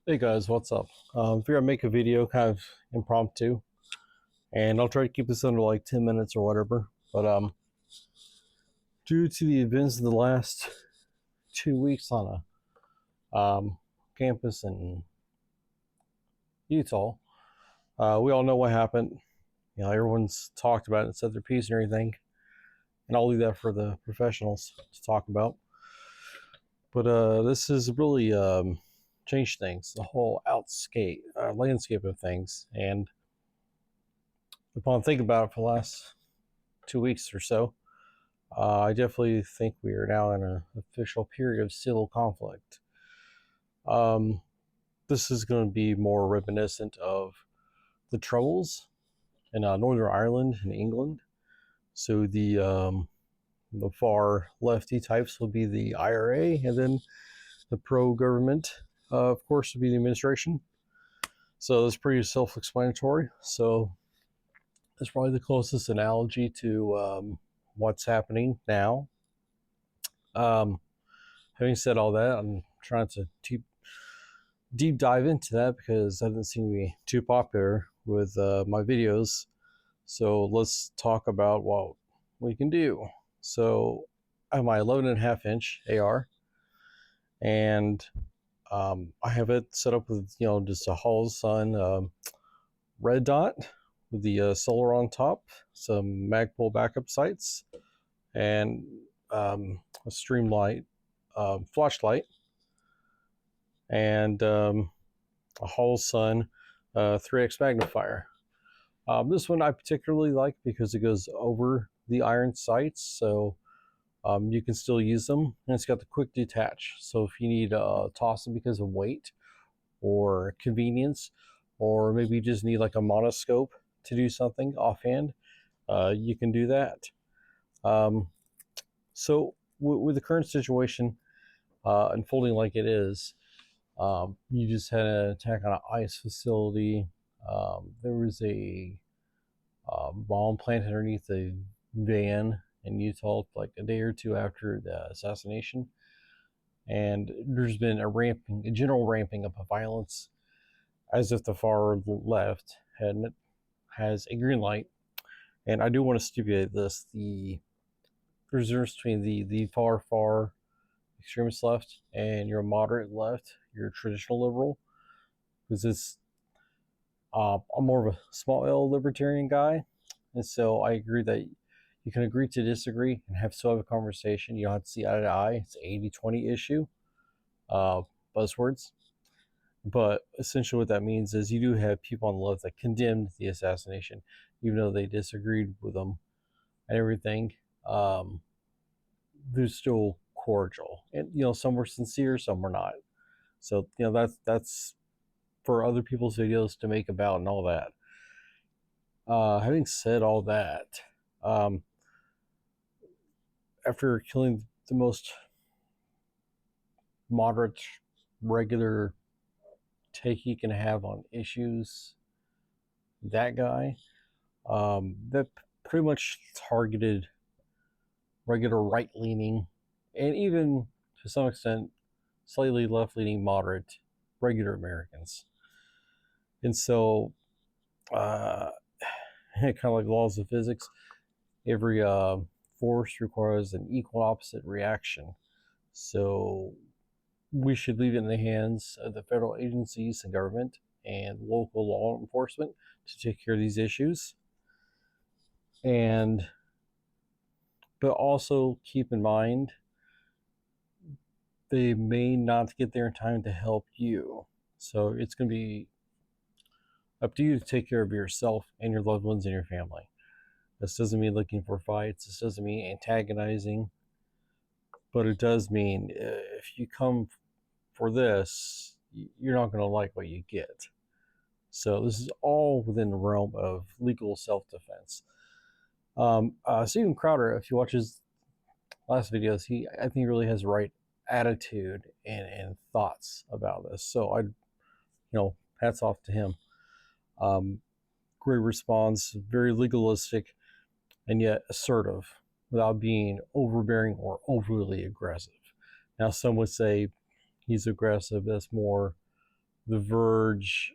Hey guys, what's up? Figure I'd make a video kind of impromptu, and I'll try to keep this under like 10 minutes or whatever. But due to the events of the last 2 weeks on a campus in Utah, we all know what happened. You know, everyone's talked about it and said their piece and everything, and I'll leave that for the professionals to talk about. But this has really changed things, the whole landscape of things, and upon thinking about it for the last 2 weeks or so, I definitely think we are now in an official period of civil conflict. Um, this is going to be more reminiscent of the Troubles in Northern Ireland and England. So the far lefty types will be the IRA, and then the pro-government, of course, will be the administration. So that's pretty self-explanatory. So it's probably the closest analogy to what's happening now. Um, Having said all that, I'm trying to deep dive into that because that doesn't seem to be too popular with my videos. So let's talk about what we can do. So I have my 11.5-inch AR, and I have it set up with just a Hall's Sun red dot with the solar on top, some Magpul backup sights, and a Streamlight flashlight, and a Hall's Sun 3x magnifier. This one I particularly like because it goes over the iron sights, so you can still use them, and it's got the quick detach. So if you need to toss them because of weight or convenience, or maybe you just need like a monoscope to do something offhand, you can do that. So with the current situation unfolding like it is, you just had an attack on an ICE facility. There was a bomb planted underneath a van in Utah like a day or two after the assassination. And there's been a general ramping up of violence, as if the far left has a green light. And I do want to stipulate this: the difference between the far extremist left and your moderate left, your traditional liberal, because I'm more of a small L libertarian guy, and so I agree that you can agree to disagree and still have a conversation. You don't have to see eye to eye. It's an 80-20 issue, buzzwords. But essentially what that means is you do have people on the left that condemned the assassination, even though they disagreed with them and everything. They're still cordial, and some were sincere, some were not. So that's for other people's videos to make about and all that. Having said all that, after killing the most moderate, regular take you can have on issues, that guy, that pretty much targeted regular right-leaning, and even to some extent slightly left-leaning, moderate, regular Americans. And so, kind of like laws of physics, every force requires an equal opposite reaction. So we should leave it in the hands of the federal agencies and government and local law enforcement to take care of these issues. But also keep in mind, they may not get there in time to help you. So it's going to be up to you to take care of yourself and your loved ones and your family. This doesn't mean looking for fights. This doesn't mean antagonizing. But it does mean if you come for this, you're not going to like what you get. So this is all within the realm of legal self-defense. Steven Crowder, if you watch his last videos, I think he really has the right attitude and thoughts about this. So hats off to him. Great response, very legalistic, and yet assertive, without being overbearing or overly aggressive. Now, some would say he's aggressive. That's more the verge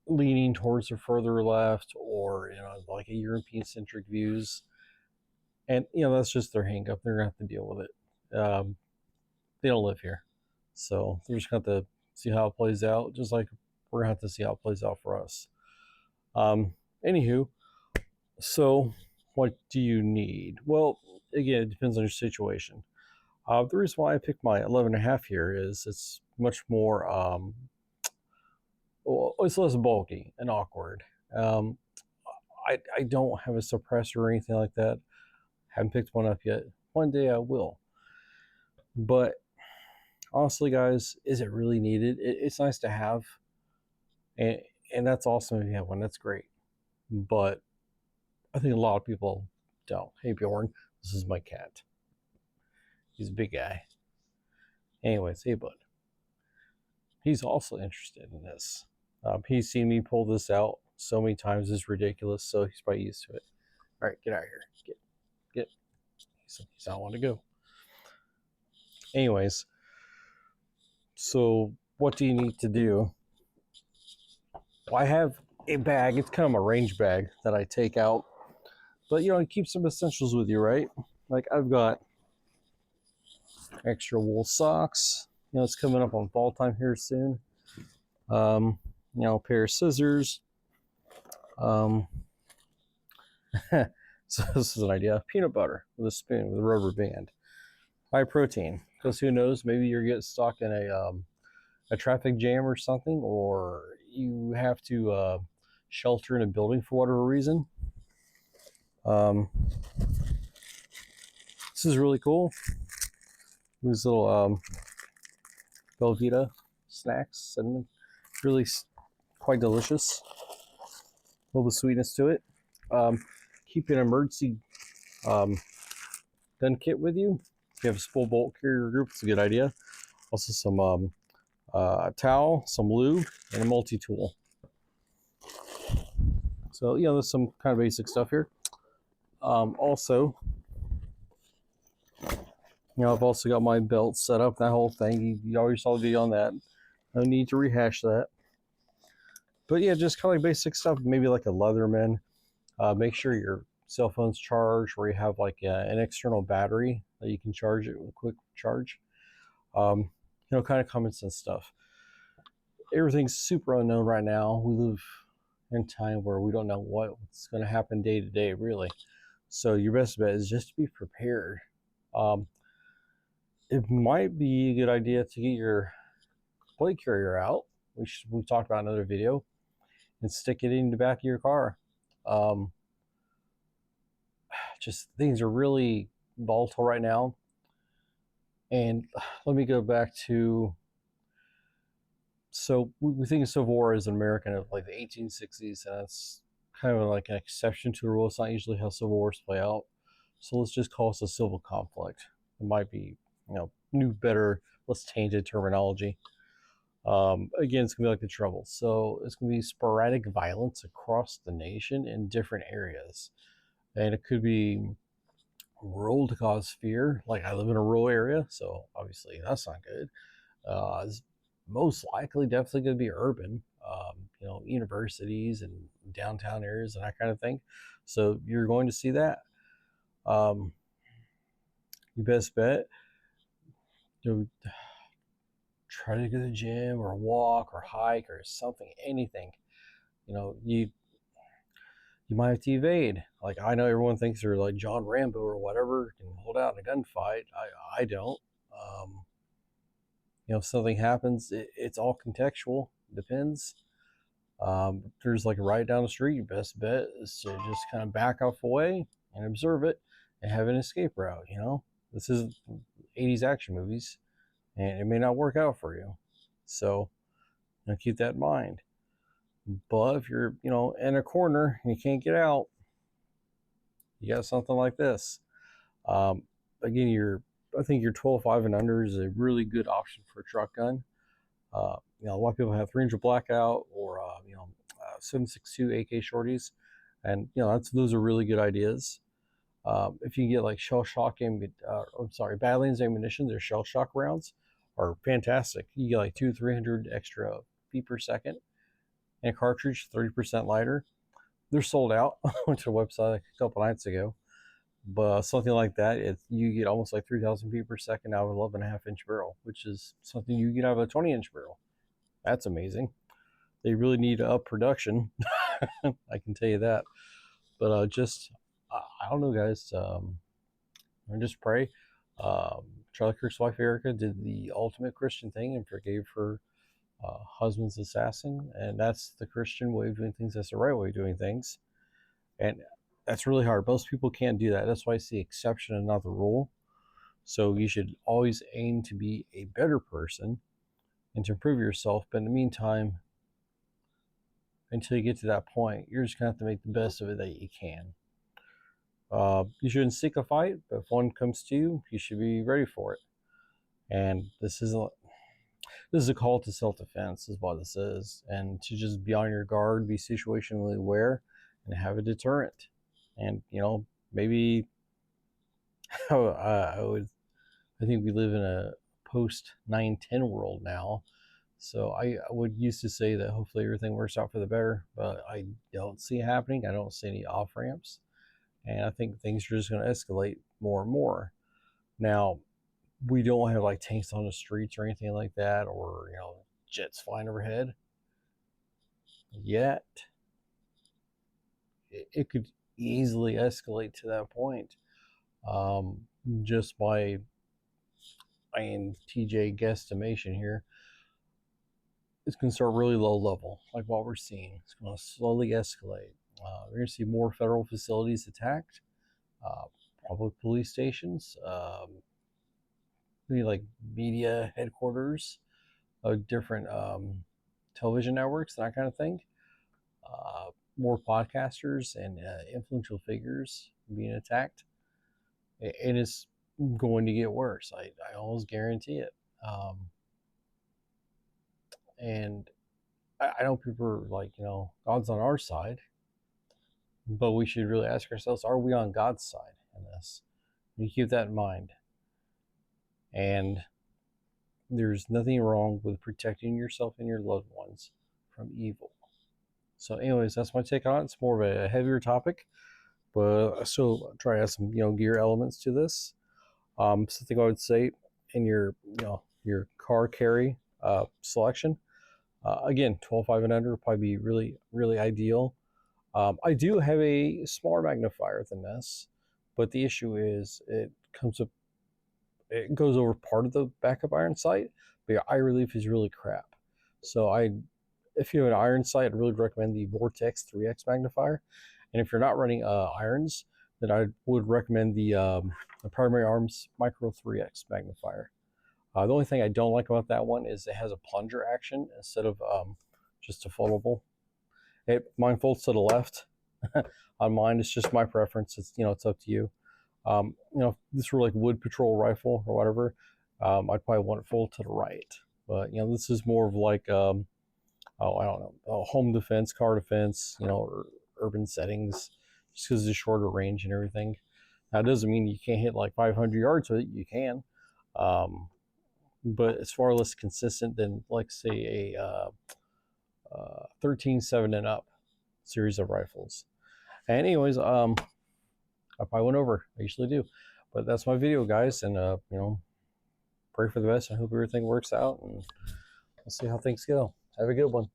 leaning towards the further left, or like a European centric views. And that's just their hang up. They're gonna have to deal with it. They don't live here, so they're just gonna have to see how it plays out, just like we're gonna have to see how it plays out for us. Anywho, so what do you need? Well, again, it depends on your situation. The reason why I picked my 11.5 here is it's much more, well, it's less bulky and awkward. Um, I don't have a suppressor or anything like that. Haven't picked one up yet. One day I will. But honestly, guys, is it really needed? It's nice to have, and that's awesome if you have one. That's great. But I think a lot of people don't. Hey, Bjorn, this is my cat. He's a big guy. Anyways, hey, bud. He's also interested in this. He's seen me pull this out so many times, it's ridiculous, so he's probably used to it. All right, get out of here. Get. He's not want to go. Anyways, so what do you need to do? Well, I have a bag. It's kind of a range bag that I take out. But, you keep some essentials with you, right? Like I've got extra wool socks. It's coming up on fall time here soon. A pair of scissors. So this is an idea. Peanut butter with a spoon with a rubber band. High protein, because who knows? Maybe you're getting stuck in a traffic jam or something, or you have to shelter in a building for whatever reason. This is really cool. These little Velveeta snacks, cinnamon, really quite delicious. A little bit of sweetness to it. Keep an emergency gun kit with you. If you have a full bolt carrier group, it's a good idea. Also some towel, some lube, and a multi-tool. So there's some kind of basic stuff here. Also, I've also got my belt set up, that whole thing. You already saw the video on that. No need to rehash that. But yeah, just kind of like basic stuff. Maybe like a Leatherman. Make sure your cell phone's charged, where you have like an external battery that you can charge it with a quick charge. Kind of common sense stuff. Everything's super unknown right now. We live in time where we don't know what's going to happen day to day, really. So your best bet is just to be prepared. It might be a good idea to get your plate carrier out, which we talked about in another video, and stick it in the back of your car. Just things are really volatile right now. And let me go back to, so we think of Civil War as an American of like the 1860s, and that's kind of like an exception to the rule. It's not usually how Civil Wars play out. So let's just call this a civil conflict. It might be, new, better, less tainted terminology. Again, it's gonna be like the Troubles. So it's gonna be sporadic violence across the nation in different areas. And it could be rural to cause fear. Like I live in a rural area, so obviously that's not good. It's most likely definitely going to be urban, universities and downtown areas and that kind of thing. So you're going to see that. You best bet, try to go to the gym or walk or hike or something, anything. You might have to evade. Like I know everyone thinks they're like John Rambo or whatever, can hold out in a gunfight. I don't. If something happens, it's all contextual. Depends. There's like a riot down the street. Your best bet is to just kind of back off away and observe it and have an escape route. This is 80s action movies, and it may not work out for you. So keep that in mind. But if you're, in a corner and you can't get out, you got something like this. Again, I think your 12.5 and under is a really good option for a truck gun. A lot of people have 300 blackout or 7.62 AK shorties, and those are really good ideas. If you can get like shell shock Badlands ammunition, their shell shock rounds are fantastic. You get like 200-300 extra feet per second, and a cartridge 30% lighter. They're sold out. I went to the website a couple nights ago, but something like that, you get almost like 3,000 feet per second out of an 11.5-inch barrel, which is something you get out of a 20-inch barrel. That's amazing. They really need to up production. I can tell you that. But I don't know, guys. I just pray. Charlie Kirk's wife Erica did the ultimate Christian thing and forgave her husband's assassin, and that's the Christian way of doing things. That's the right way of doing things, and that's really hard. Most people can't do that. That's why it's the exception and not the rule. So you should always aim to be a better person and to improve yourself. But in the meantime, until you get to that point, you're just gonna have to make the best of it that you can. You shouldn't seek a fight, but if one comes to you, you should be ready for it. And this is a call to self-defense, is what this is, and to just be on your guard, be situationally aware, and have a deterrent. And maybe I think we live in a post 9/10 world now. So I would used to say that hopefully everything works out for the better, but I don't see it happening. I don't see any off ramps. And I think things are just going to escalate more and more. Now, we don't have like tanks on the streets or anything like that, or jets flying overhead yet. It could easily escalate to that point, just by TJ guesstimation here. It's going to start really low level, like what we're seeing. It's going to slowly escalate. We're going to see more federal facilities attacked, public police stations, maybe like media headquarters of different television networks, that kind of thing. More podcasters and influential figures being attacked. And it's going to get worse. I almost guarantee it. And I know people are like, God's on our side, but we should really ask ourselves, are we on God's side in this? You keep that in mind. And there's nothing wrong with protecting yourself and your loved ones from evil. So anyways, that's my take on it. It's more of a heavier topic, but I still try to add some, gear elements to this. Something I would say in your car carry selection, again, 12.5 and under would probably be really, really ideal. I do have a smaller magnifier than this, but the issue is it goes over part of the backup iron sight, but your eye relief is really crap. So if you have an iron sight, I'd really recommend the Vortex 3X magnifier. And if you're not running irons, then I would recommend the Primary Arms Micro 3X magnifier. The only thing I don't like about that one is it has a plunger action instead of just a foldable. Mine folds to the left. On mine, it's just my preference. It's it's up to you. If this were like wood patrol rifle or whatever, I'd probably want it fold to the right. But this is more of like I don't know, home defense, car defense, or urban settings, just because it's shorter range and everything. Now, it doesn't mean you can't hit like 500 yards with it. You can, but it's far less consistent than, like, say, a 13.7 and up series of rifles. And anyways, I probably went over. I usually do, but that's my video, guys. And pray for the best. I hope everything works out, and we'll see how things go. Have a good one.